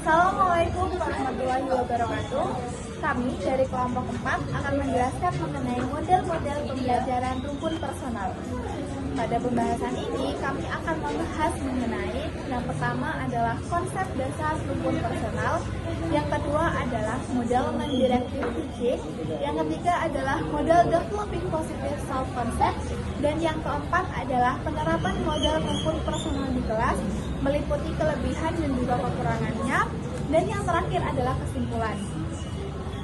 Assalamualaikum warahmatullahi wabarakatuh. Kami dari kelompok 4 akan menjelaskan mengenai model-model pembelajaran rumpun personal. Pada pembahasan ini, kami akan membahas mengenai yang pertama adalah konsep dasar rumpun personal, yang kedua adalah model non-directive teaching, yang ketiga adalah model developing positive self-concept, dan yang keempat adalah penerapan model rumpun personal di kelas, meliputi kelebihan dan juga kekurangannya, dan yang terakhir adalah kesimpulan.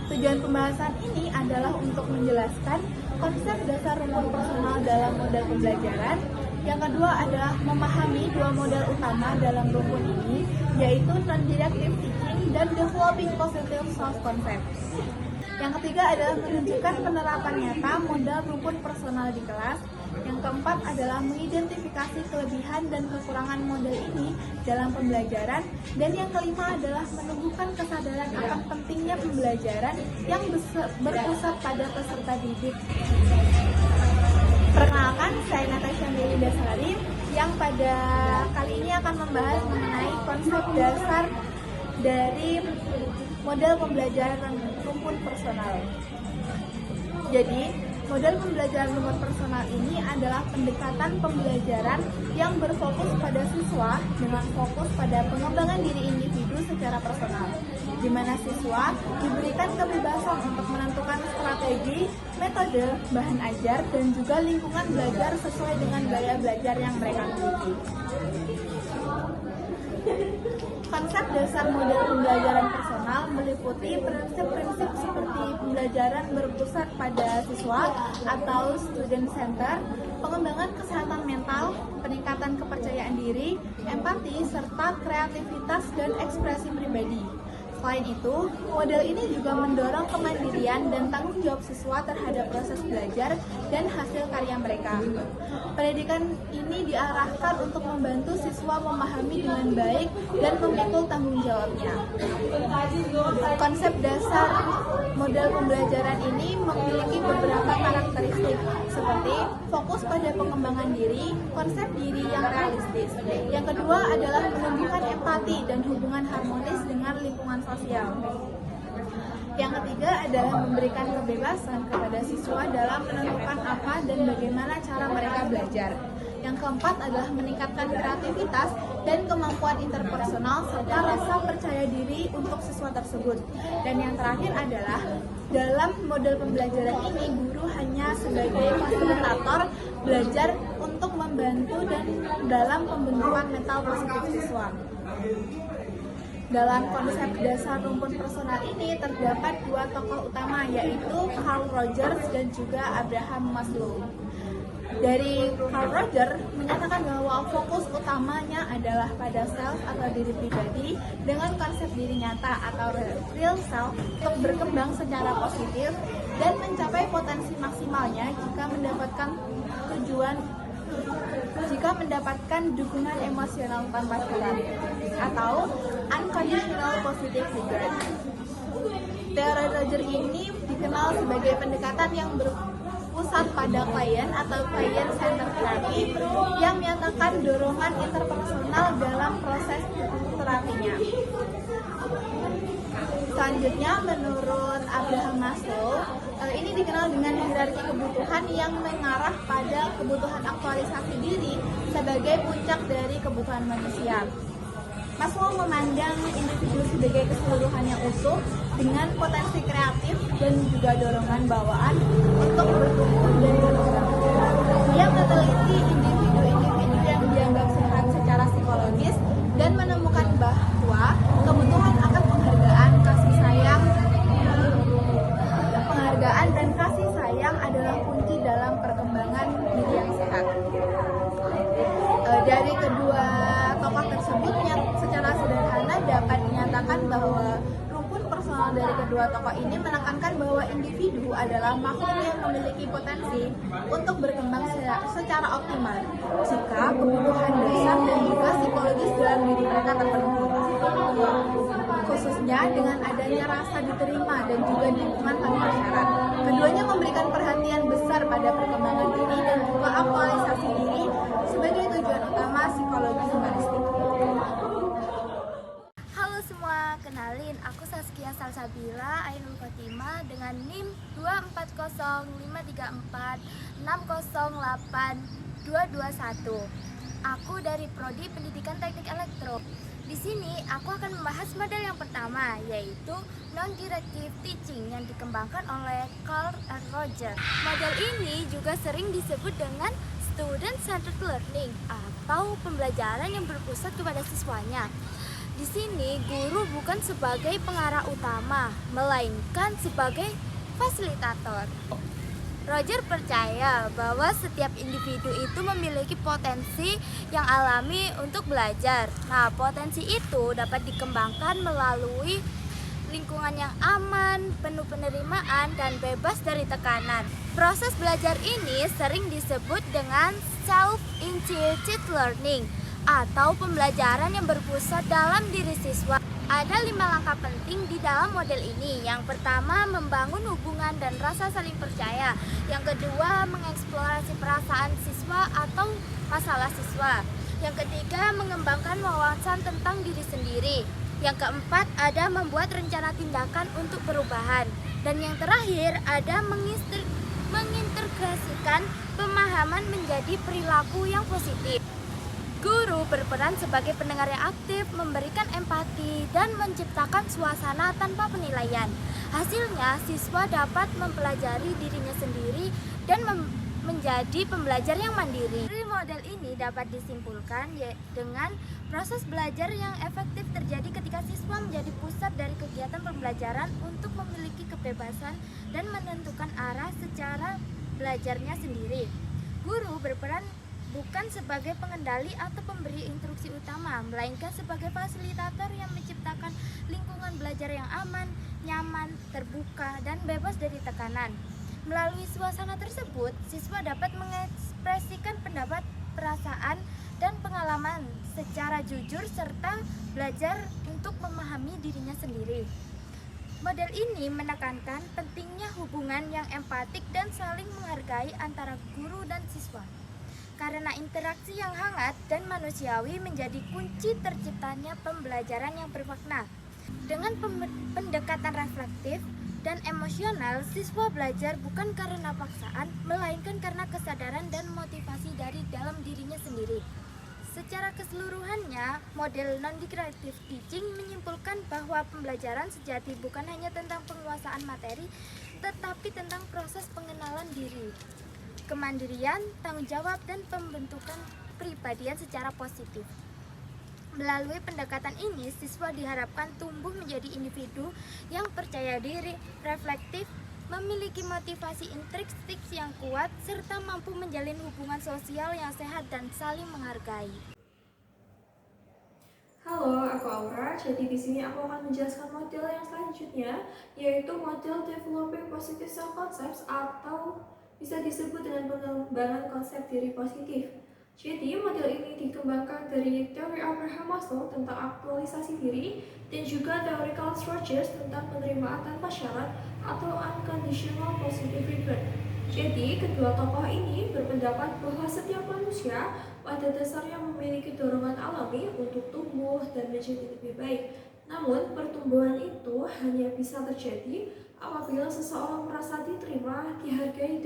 Tujuan pembahasan ini adalah untuk menjelaskan konsep dasar rumpun personal dalam model pembelajaran. Yang kedua adalah memahami dua model utama dalam rumpun ini, yaitu non-directive teaching dan developing positive self-concept. Yang ketiga adalah menunjukkan penerapan nyata model rumpun personal di kelas. Yang keempat adalah mengidentifikasi kelebihan dan kekurangan model ini dalam pembelajaran. Dan yang kelima adalah menumbuhkan kesadaran akan pentingnya pembelajaran yang berpusat pada peserta didik. Perkenalkan, saya Natasha Melinda Salim yang pada kali ini akan membahas mengenai konsep dasar dari model pembelajaran rumpun personal. Jadi, model pembelajaran rumpun personal ini adalah pendekatan pembelajaran yang berfokus pada siswa dengan fokus pada pengembangan diri individu secara personal, di mana siswa diberikan kebebasan untuk menentukan strategi, metode, bahan ajar, dan juga lingkungan belajar sesuai dengan gaya belajar yang mereka miliki. Konsep dasar model pembelajaran personal meliputi prinsip-prinsip seperti pembelajaran berpusat pada siswa atau student center, pengembangan kesehatan mental, peningkatan kepercayaan diri, empati, serta kreativitas dan ekspresi pribadi. Selain itu, model ini juga mendorong kemandirian dan tanggung jawab siswa terhadap proses belajar dan hasil karya mereka. Pendidikan ini diarahkan untuk membantu siswa memahami dengan baik dan memikul tanggung jawabnya. Konsep dasar model pembelajaran ini memiliki beberapa karakteristik seperti fokus pada pengembangan diri, konsep diri yang realistis. Yang kedua adalah menumbuhkan empati dan hubungan harmonis dengan lingkungan sosial. Yang ketiga adalah memberikan kebebasan kepada siswa dalam menentukan apa dan bagaimana cara mereka belajar. Yang keempat adalah meningkatkan kreativitas dan kemampuan interpersonal serta rasa percaya diri untuk siswa tersebut. Dan yang terakhir adalah dalam model pembelajaran ini guru hanya sebagai fasilitator belajar untuk membantu dan dalam pembentukan mental positif siswa. Dalam konsep dasar rumpun personal ini terdapat dua tokoh utama, yaitu Carl Rogers dan juga Abraham Maslow. Dari Carl Rogers menyatakan bahwa fokus utamanya adalah pada self atau diri pribadi dengan konsep diri nyata atau real self untuk berkembang secara positif dan mencapai potensi maksimalnya jika mendapatkan dukungan emosional tanpa syarat atau unconditional positive regard. Teori Rogers ini dikenal sebagai pendekatan yang berpusat pada klien atau client center therapy yang menyatakan dorongan interpersonal dalam proses terapinya. Selanjutnya, menurut Abraham Maslow, ini dikenal dengan hierarki kebutuhan yang mengarah pada kebutuhan aktualisasi diri sebagai puncak dari kebutuhan manusia. Maslow memandang individu sebagai keseluruhan yang utuh dengan potensi kreatif dan juga dorongan bawaan untuk bertumbuh dan berkembang. Ia meneliti individu-individu yang dianggap sehat secara psikologis dan menemukan bahwa kebutuhan akan penghargaan dan kasih sayang adalah kunci dalam perkembangan diri yang sehat. Dari kedua tokoh tersebut secara sederhana dapat dinyatakan bahwa rumpun personal dari kedua tokoh ini menekankan bahwa individu adalah makhluk yang memiliki potensi untuk berkembang secara optimal jika kebutuhan dasar dan juga psikologis dalam diri mereka terpenuhi, khususnya dengan adanya rasa diterima dan juga dukungan tanpa syarat. Keduanya memberikan perhatian besar pada perkembangan diri dan juga aktualisasi diri sebagai tujuan utama psikologi humanistik. Halo semua, kenalin, aku Saskia Salsabila Ainul Khotimah dengan NIM 2405346082221. Aku dari Prodi Pendidikan Teknik Elektro. Di sini aku akan membahas model yang pertama, yaitu non-directive teaching yang dikembangkan oleh Carl and Roger. Model ini juga sering disebut dengan student-centered learning atau pembelajaran yang berpusat kepada siswanya. Di sini guru bukan sebagai pengarah utama, melainkan sebagai fasilitator. Roger percaya bahwa setiap individu itu memiliki potensi yang alami untuk belajar. Nah, potensi itu dapat dikembangkan melalui lingkungan yang aman, penuh penerimaan, dan bebas dari tekanan. Proses belajar ini sering disebut dengan self-initiated learning atau pembelajaran yang berpusat dalam diri siswa. Ada 5 langkah penting di dalam model ini. Yang pertama, membangun hubungan dan rasa saling percaya. Yang kedua, mengeksplorasi perasaan siswa atau masalah siswa. Yang ketiga, mengembangkan wawasan tentang diri sendiri. Yang keempat, ada membuat rencana tindakan untuk perubahan. Dan yang terakhir, ada mengintegrasikan pemahaman menjadi perilaku yang positif. Guru berperan sebagai pendengar yang aktif, memberikan empati, dan menciptakan suasana tanpa penilaian. Hasilnya, siswa dapat mempelajari dirinya sendiri dan menjadi pembelajar yang mandiri. Dari model ini dapat disimpulkan dengan proses belajar yang efektif terjadi ketika siswa menjadi pusat dari kegiatan pembelajaran untuk memiliki kebebasan dan menentukan arah secara belajarnya sendiri. Guru berperan bukan sebagai pengendali atau pemberi instruksi utama, melainkan sebagai fasilitator yang menciptakan lingkungan belajar yang aman, nyaman, terbuka, dan bebas dari tekanan. Melalui suasana tersebut, siswa dapat mengekspresikan pendapat, perasaan, dan pengalaman secara jujur serta belajar untuk memahami dirinya sendiri. Model ini menekankan pentingnya hubungan yang empatik dan saling menghargai antara guru dan siswa. Karena interaksi yang hangat dan manusiawi menjadi kunci terciptanya pembelajaran yang bermakna. Dengan pendekatan reflektif dan emosional, siswa belajar bukan karena paksaan, melainkan karena kesadaran dan motivasi dari dalam dirinya sendiri. Secara keseluruhannya, model non-directive teaching menyimpulkan bahwa pembelajaran sejati bukan hanya tentang penguasaan materi, tetapi tentang proses pengenalan diri, kemandirian, tanggung jawab, dan pembentukan kepribadian secara positif. Melalui pendekatan ini, siswa diharapkan tumbuh menjadi individu yang percaya diri, reflektif, memiliki motivasi intrinsik yang kuat, serta mampu menjalin hubungan sosial yang sehat dan saling menghargai. Halo, aku Aura. Jadi di sini aku akan menjelaskan model yang selanjutnya, yaitu model Developing Positive Self Concepts atau bisa disebut dengan pengembangan konsep diri positif. Jadi model ini dikembangkan dari teori Abraham Maslow tentang aktualisasi diri dan juga teori Carl Rogers tentang penerimaan tanpa syarat atau unconditional positive regard. Jadi kedua tokoh ini berpendapat bahwa setiap manusia pada dasarnya memiliki dorongan alami untuk tumbuh dan menjadi lebih baik. Namun pertumbuhan itu hanya bisa terjadi apabila seseorang merasa diterima, dihargai,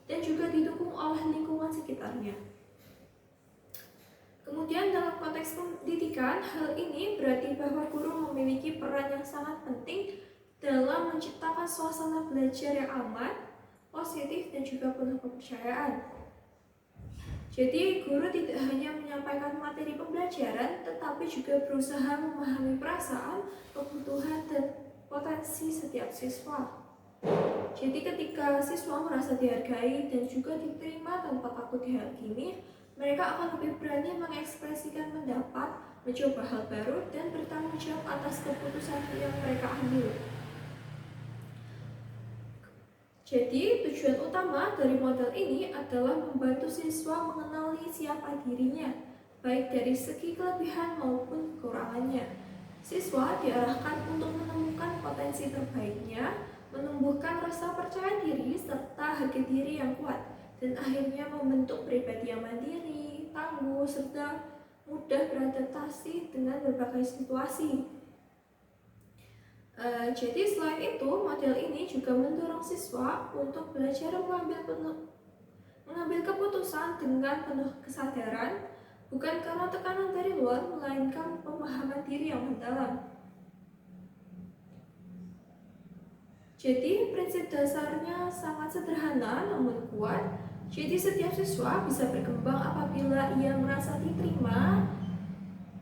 dan juga didukung oleh lingkungan sekitarnya. Kemudian dalam konteks pendidikan, hal ini berarti bahwa guru memiliki peran yang sangat penting dalam menciptakan suasana belajar yang aman, positif, dan juga penuh kepercayaan. Jadi guru tidak hanya menyampaikan materi pembelajaran, tetapi juga berusaha memahami perasaan, kebutuhan, dan potensi setiap siswa. Jadi ketika siswa merasa dihargai dan juga diterima tanpa takut dihakimi, mereka akan lebih berani mengekspresikan pendapat, mencoba hal baru, dan bertanggung jawab atas keputusan yang mereka ambil. Jadi tujuan utama dari model ini adalah membantu siswa mengenali siapa dirinya, baik dari segi kelebihan maupun kekurangannya. Siswa diarahkan untuk menemukan potensi terbaiknya, menumbuhkan rasa percaya diri serta harga diri yang kuat, dan akhirnya membentuk pribadi yang mandiri, tangguh, serta mudah beradaptasi dengan berbagai situasi. Jadi selain itu, model ini juga mendorong siswa untuk belajar mengambil keputusan dengan penuh kesadaran, bukan karena tekanan dari luar, melainkan pemahaman diri yang mendalam. Jadi prinsip dasarnya sangat sederhana namun kuat. Jadi setiap siswa bisa berkembang apabila ia merasa diterima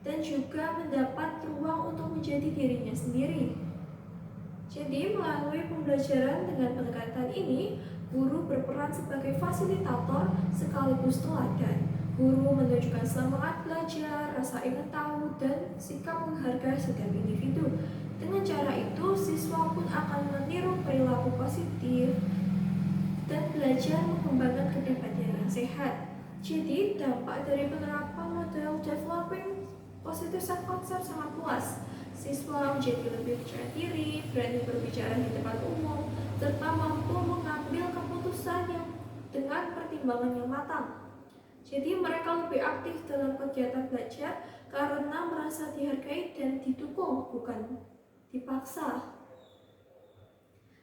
dan juga mendapat ruang untuk menjadi dirinya sendiri. Jadi melalui pembelajaran dengan pendekatan ini, guru berperan sebagai fasilitator sekaligus teladan. Guru menunjukkan semangat belajar, rasa ingin tahu, dan sikap menghargai setiap individu. Dengan cara itu, siswa pun akan meniru perilaku positif dan belajar mengembangkan kepribadian yang sehat. Jadi, dampak dari penerapan model developing positive self-concept sangat luas. Siswa menjadi lebih percaya diri, berani berbicara di tempat umum, serta mampu mengambil keputusan yang dengan pertimbangan yang matang. Jadi mereka lebih aktif dalam kegiatan belajar karena merasa dihargai dan didukung, bukan dipaksa.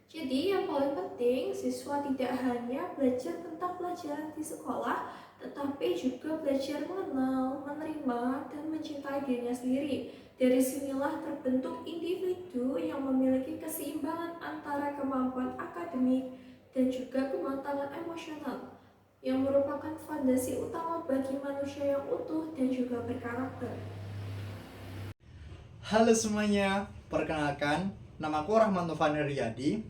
Jadi yang paling penting, siswa tidak hanya belajar tentang pelajaran di sekolah, tetapi juga belajar mengenal, menerima, dan mencintai dirinya sendiri. Dari sinilah terbentuk individu yang memiliki keseimbangan antara kemampuan akademik dan juga kematangan emosional, yang merupakan fondasi utama bagi manusia yang utuh dan juga berkarakter. Halo semuanya, perkenalkan, namaku Rahman Taufan Riyadi.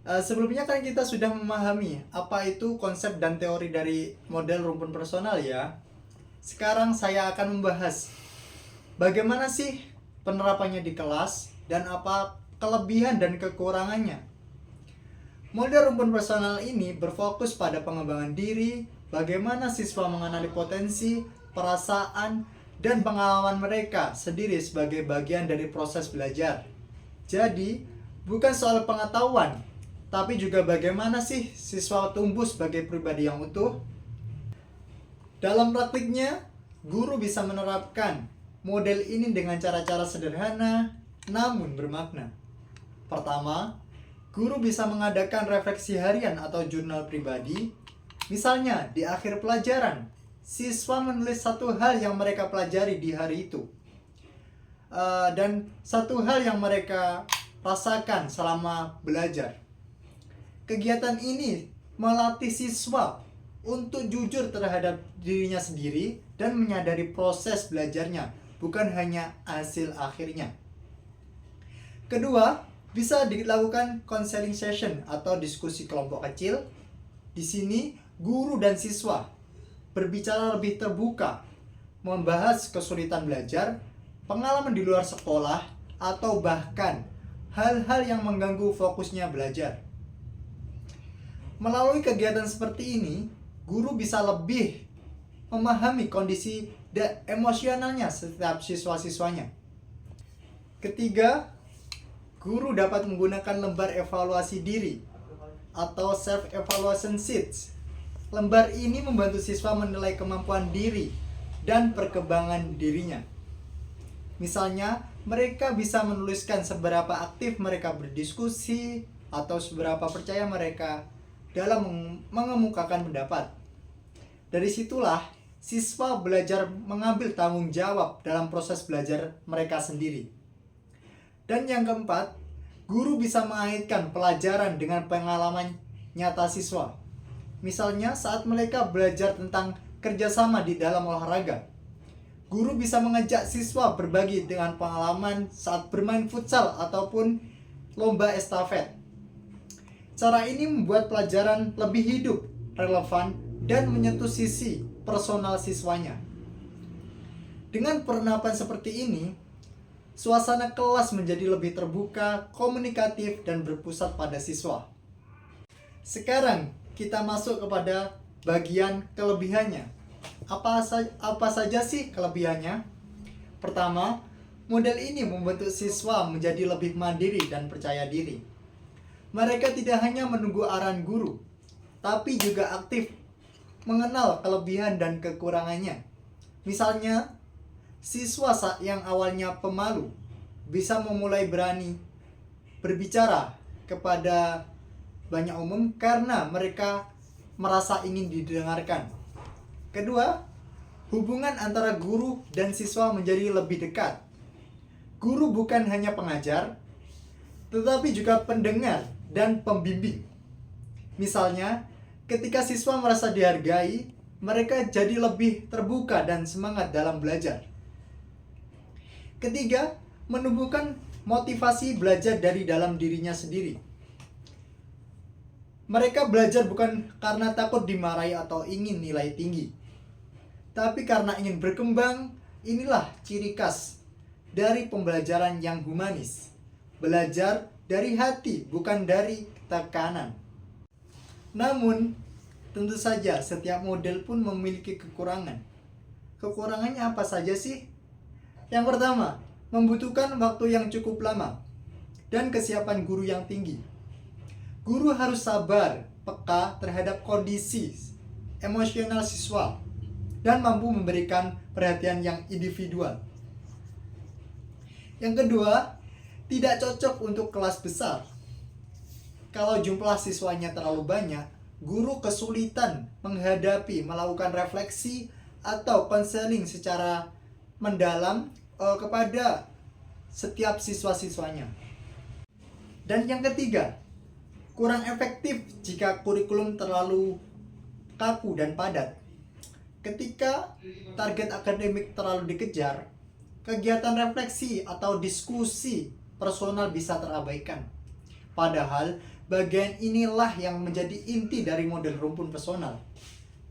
Sebelumnya kan kita sudah memahami apa itu konsep dan teori dari model rumpun personal ya. Sekarang saya akan membahas bagaimana sih penerapannya di kelas dan apa kelebihan dan kekurangannya. Model rumpun personal ini berfokus pada pengembangan diri, bagaimana siswa mengenali potensi, perasaan, dan pengalaman mereka sendiri sebagai bagian dari proses belajar. Jadi, bukan soal pengetahuan, tapi juga bagaimana sih siswa tumbuh sebagai pribadi yang utuh. Dalam praktiknya, guru bisa menerapkan model ini dengan cara-cara sederhana namun bermakna. Pertama, guru bisa mengadakan refleksi harian atau jurnal pribadi. Misalnya, di akhir pelajaran, siswa menulis satu hal yang mereka pelajari di hari itu. Dan satu hal yang mereka rasakan selama belajar. Kegiatan ini melatih siswa untuk jujur terhadap dirinya sendiri dan menyadari proses belajarnya, bukan hanya hasil akhirnya. Kedua, bisa dilakukan counseling session atau diskusi kelompok kecil. Di sini, guru dan siswa berbicara lebih terbuka, membahas kesulitan belajar, pengalaman di luar sekolah, atau bahkan hal-hal yang mengganggu fokusnya belajar. Melalui kegiatan seperti ini, guru bisa lebih memahami kondisi dan emosionalnya setiap siswa-siswanya. Ketiga, guru dapat menggunakan lembar evaluasi diri atau self-evaluation sheets. Lembar ini membantu siswa menilai kemampuan diri dan perkembangan dirinya. Misalnya, mereka bisa menuliskan seberapa aktif mereka berdiskusi atau seberapa percaya mereka dalam mengemukakan pendapat. Dari situlah, siswa belajar mengambil tanggung jawab dalam proses belajar mereka sendiri. Dan yang keempat, guru bisa mengaitkan pelajaran dengan pengalaman nyata siswa. Misalnya saat mereka belajar tentang kerjasama di dalam olahraga, guru bisa mengajak siswa berbagi dengan pengalaman saat bermain futsal ataupun lomba estafet. Cara ini membuat pelajaran lebih hidup, relevan, dan menyentuh sisi personal siswanya. Dengan penerapan seperti ini, suasana kelas menjadi lebih terbuka, komunikatif, dan berpusat pada siswa. Sekarang kita masuk kepada bagian kelebihannya. Apa saja sih kelebihannya? Pertama, model ini membentuk siswa menjadi lebih mandiri dan percaya diri. Mereka tidak hanya menunggu arahan guru, tapi juga aktif mengenal kelebihan dan kekurangannya. Misalnya, siswa yang awalnya pemalu bisa memulai berani berbicara kepada banyak umum karena mereka merasa ingin didengarkan. Kedua, hubungan antara guru dan siswa menjadi lebih dekat. Guru bukan hanya pengajar, tetapi juga pendengar dan pembimbing. Misalnya, ketika siswa merasa dihargai, mereka jadi lebih terbuka dan semangat dalam belajar. Ketiga, menumbuhkan motivasi belajar dari dalam dirinya sendiri. Mereka belajar bukan karena takut dimarahi atau ingin nilai tinggi, tapi karena ingin berkembang. Inilah ciri khas dari pembelajaran yang humanis. Belajar dari hati, bukan dari tekanan. Namun, tentu saja setiap model pun memiliki kekurangan. Kekurangannya apa saja sih? Yang pertama, membutuhkan waktu yang cukup lama dan kesiapan guru yang tinggi. Guru harus sabar, peka terhadap kondisi emosional siswa, dan mampu memberikan perhatian yang individual. Yang kedua, tidak cocok untuk kelas besar. Kalau jumlah siswanya terlalu banyak, guru kesulitan melakukan refleksi atau konseling secara mendalam kepada setiap siswa-siswanya. Dan yang ketiga, kurang efektif jika kurikulum terlalu kaku dan padat. Ketika target akademik terlalu dikejar, kegiatan refleksi atau diskusi personal bisa terabaikan. Padahal, bagian inilah yang menjadi inti dari model rumpun personal.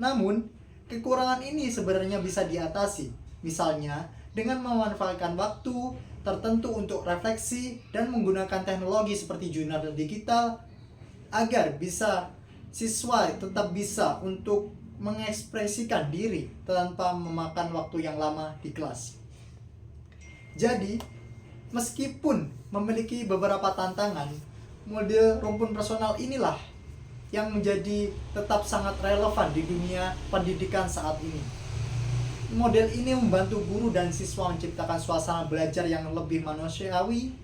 Namun, kekurangan ini sebenarnya bisa diatasi. Misalnya, dengan memanfaatkan waktu tertentu untuk refleksi dan menggunakan teknologi seperti jurnal digital agar siswa tetap bisa untuk mengekspresikan diri tanpa memakan waktu yang lama di kelas. Jadi, meskipun memiliki beberapa tantangan, model rumpun personal inilah yang menjadi tetap sangat relevan di dunia pendidikan saat ini. Model ini membantu guru dan siswa menciptakan suasana belajar yang lebih manusiawi,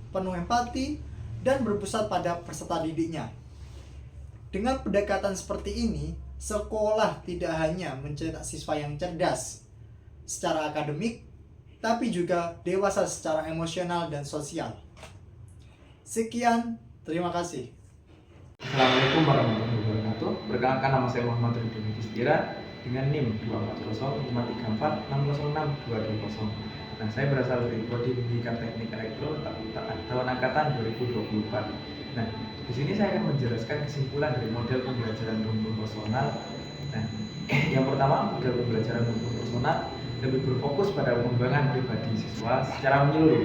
penuh empati, dan berpusat pada peserta didiknya. Dengan pendekatan seperti ini, sekolah tidak hanya mencetak siswa yang cerdas secara akademik, tapi juga dewasa secara emosional dan sosial. Sekian, terima kasih. Assalamualaikum warahmatullahi wabarakatuh. Perkenalkan, nama saya Muhammad Ridwan Istira dengan NIM 24056062220. Nah, saya berasal dari Prodi Pendidikan Teknik Elektro tahun angkatan 2024. Nah, di sini saya akan menjelaskan kesimpulan dari model pembelajaran rumpun personal. Nah, yang pertama, model pembelajaran rumpun personal lebih berfokus pada pengembangan pribadi siswa secara menyeluruh.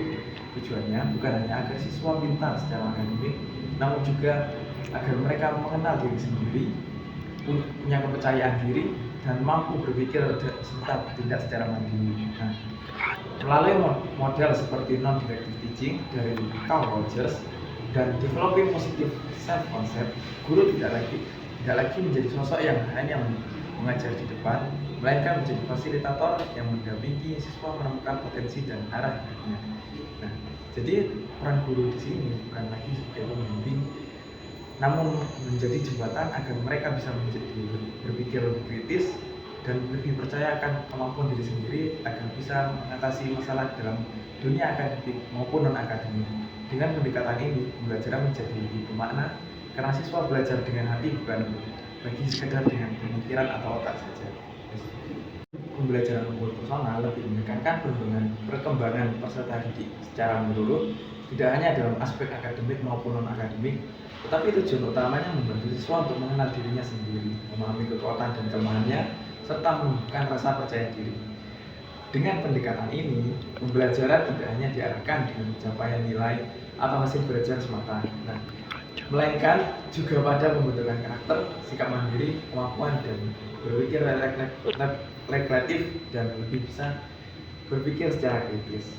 Tujuannya bukan hanya agar siswa pintar secara akademik, namun juga agar mereka mengenal diri sendiri, punya kepercayaan diri, dan mampu berpikir serta bertindak secara mandiri. Nah, melalui model seperti non-directive teaching dari Carl Rogers dan developing positive self-concept, guru tidak lagi menjadi sosok yang hanya mengajar di depan, melainkan menjadi fasilitator yang mendampingi siswa menemukan potensi dan arah hidupnya. Nah, jadi peran guru di sini bukan lagi sebagai pembimbing, namun menjadi jembatan agar mereka bisa berpikir lebih kritis dan lebih percaya akan kemampuan diri sendiri agar bisa mengatasi masalah dalam dunia akademik maupun non-akademik. Dengan pendekatan ini, pembelajaran menjadi lebih bermakna karena siswa belajar dengan hati, bukan bagi sekedar dengan pemikiran atau otak saja. Pembelajaran rumpun personal lebih menekankan perkembangan peserta didik secara menyeluruh, tidak hanya dalam aspek akademik maupun non-akademik, tetapi tujuan utamanya membantu siswa untuk mengenal dirinya sendiri, memahami kekuatan dan kelemahannya, serta menumbuhkan rasa percaya diri. Dengan pendekatan ini, pembelajaran tidak hanya diarahkan dengan pencapaian nilai atau hasil belajar semata, melainkan juga pada pembentukan karakter, sikap mandiri, kemampuan dan berpikir reflektif dan lebih bisa berpikir secara kritis.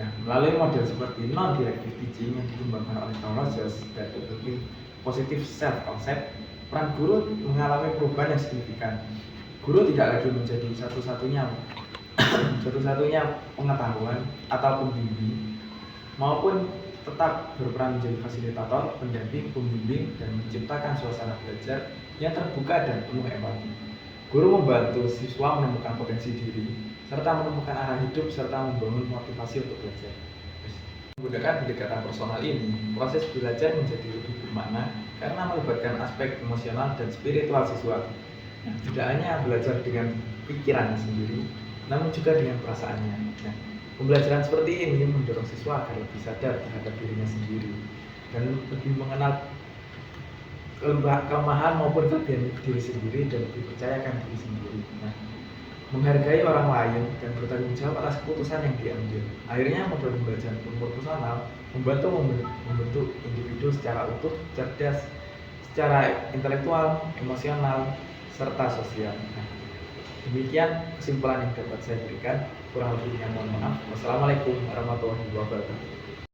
Nah, melalui model seperti non-directive teaching yang dikembangkan oleh Carl Rogers dan developing positive self-concept, peran guru mengalami perubahan yang signifikan. Guru tidak lagi menjadi satu-satunya pengetahuan atau pembimbing, maupun tetap berperan menjadi fasilitator, pendamping, pembimbing, dan menciptakan suasana belajar yang terbuka dan penuh empati. Guru membantu siswa menemukan potensi diri, serta menemukan arah hidup, serta membangun motivasi untuk belajar. Menggunakan pendekatan personal ini, proses belajar menjadi lebih bermakna karena melibatkan aspek emosional dan spiritual siswa. Tidak hanya belajar dengan pikirannya sendiri, namun juga dengan perasaannya. Nah, pembelajaran seperti ini mendorong siswa agar lebih sadar terhadap dirinya sendiri dan lebih mengenal kelemahan maupun kelebihan diri sendiri dan lebih percayakan diri sendiri. Nah, menghargai orang lain dan bertanggung jawab atas keputusan yang diambil. Akhirnya model pembelajaran personal membantu membentuk individu secara utuh, cerdas, secara intelektual, emosional, serta sosial. Nah, demikian kesimpulan yang dapat saya berikan. Kurang lebihnya mohon maaf. Wassalamualaikum warahmatullahi wabarakatuh.